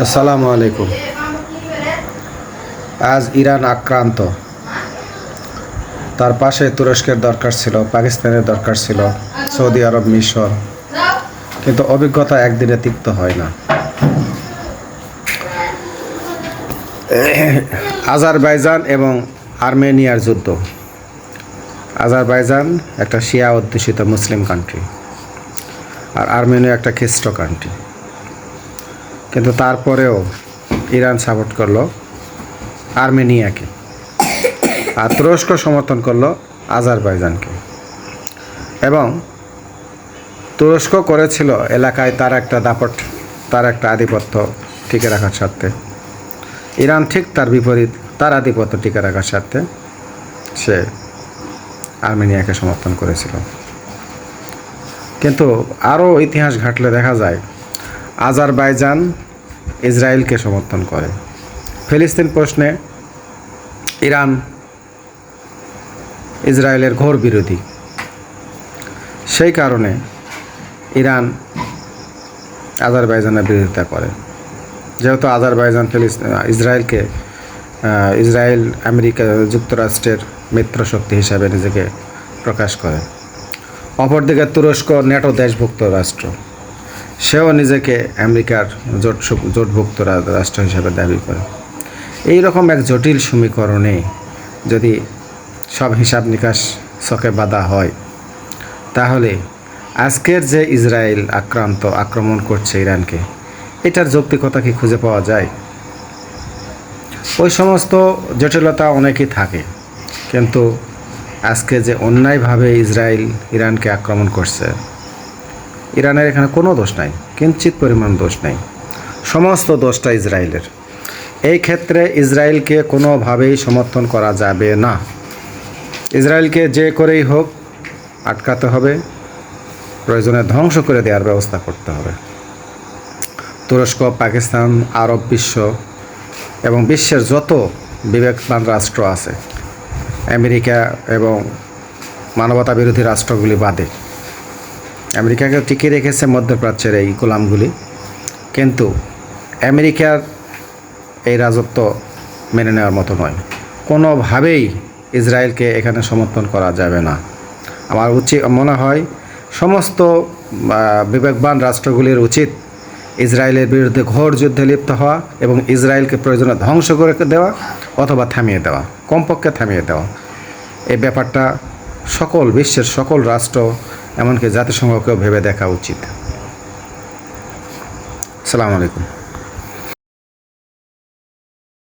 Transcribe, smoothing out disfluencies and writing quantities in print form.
আসসালামু আলাইকুম। আজ ইরান আক্রান্ত, তার পাশে তুরস্কের দরকার ছিল, পাকিস্তানের দরকার ছিল, সৌদি আরব, মিশর, কিন্তু অভিজ্ঞতা একদিনে তিক্ত হয় না। আজারবাইজান এবং আর্মেনিয়ার যুদ্ধ। আজারবাইজান একটা শিয়া অধ্যুষিত মুসলিম কান্ট্রি, আর আর্মেনিয়া একটা খ্রিস্ট কান্ট্রি, কিন্তু তারপরেও ইরান সাপোর্ট করলো আর্মেনিয়াকে, আর তুরস্ক সমর্থন করলো আজারবাইজানকে। এবং তুরস্ক করেছিল এলাকায় তার একটা দাপট, তার একটা আধিপত্য টিকে রাখার স্বার্থে। ইরান ঠিক তার বিপরীত, তার আধিপত্য টিকে রাখার স্বার্থে সে আর্মেনিয়াকে সমর্থন করেছিল। কিন্তু আরও ইতিহাস ঘাটলে দেখা যায় আজারবাইজান ইসরায়েলকে সমর্থন করে। ফিলিস্তিন প্রশ্নে ইরান ইসরায়েলের ঘোর বিরোধী। সেই কারণে ইরান আজারবাইজানের বিরোধিতা করে। যেহেতু আজারবাইজান ইসরায়েল আমেরিকা যুক্তরাষ্ট্রের মিত্র শক্তি হিসাবে নিজেকে প্রকাশ করে। অপরদিকে তুরস্ক ন্যাটো দেশভুক্ত রাষ্ট্র, সেও নিজেকে আমেরিকার জোটভুক্ত রাষ্ট্র হিসাবে দাবি করে। এই রকম এক জটিল সমীকরণে যদি সব হিসাব নিকাশ ছকে বাঁধা হয়, তাহলে আজকের যে ইসরায়েল আক্রমণ করছে ইরানকে, এটার যৌক্তিকতা কি খুঁজে পাওয়া যায়? ওই সমস্ত জটিলতা অনেকই থাকে, কিন্তু আজকে যে অন্যায়ভাবে ইসরায়েল ইরানকে আক্রমণ করছে, ইরানের এখানে কোনো দোষ নাই, কিঞ্চিত পরিমাণ দোষ নাই, সমস্ত দোষটা ইসরায়েলের। এই ক্ষেত্রে ইসরায়েলকে কোনোভাবেই সমর্থন করা যাবে না। ইসরায়েলকে যে করেই হোক আটকাতে হবে, প্রয়োজনে ধ্বংস করে দেওয়ার ব্যবস্থা করতে হবে। তুরস্ক, পাকিস্তান, আরব বিশ্ব এবং বিশ্বের যত বিবেকবান রাষ্ট্র আছে, আমেরিকা এবং মানবতা বিরোধী রাষ্ট্রগুলি বাদে, আমেরিকাকে টিকিয়ে রেখেছে মধ্যপ্রাচ্যের এই গোলামগুলি, কিন্তু আমেরিকার এই রাজত্ব মেনে নেওয়ার মতো নয়। কোনোভাবেই ইসরায়েলকে এখানে সমর্থন করা যাবে না। আমার মনে হয় সমস্ত বিবেকবান রাষ্ট্রগুলির উচিত ইসরায়েলের বিরুদ্ধে ঘোর যুদ্ধে লিপ্ত হওয়া এবং ইসরায়েলকে প্রয়োজনে ধ্বংস করে দেওয়া অথবা থামিয়ে দেওয়া, কমপক্ষে থামিয়ে দেওয়া। এই ব্যাপারটা বিশ্বের সকল রাষ্ট্র, এমনকি জাতিসংঘকেও ভেবে দেখা উচিত। আসসালামু আলাইকুম।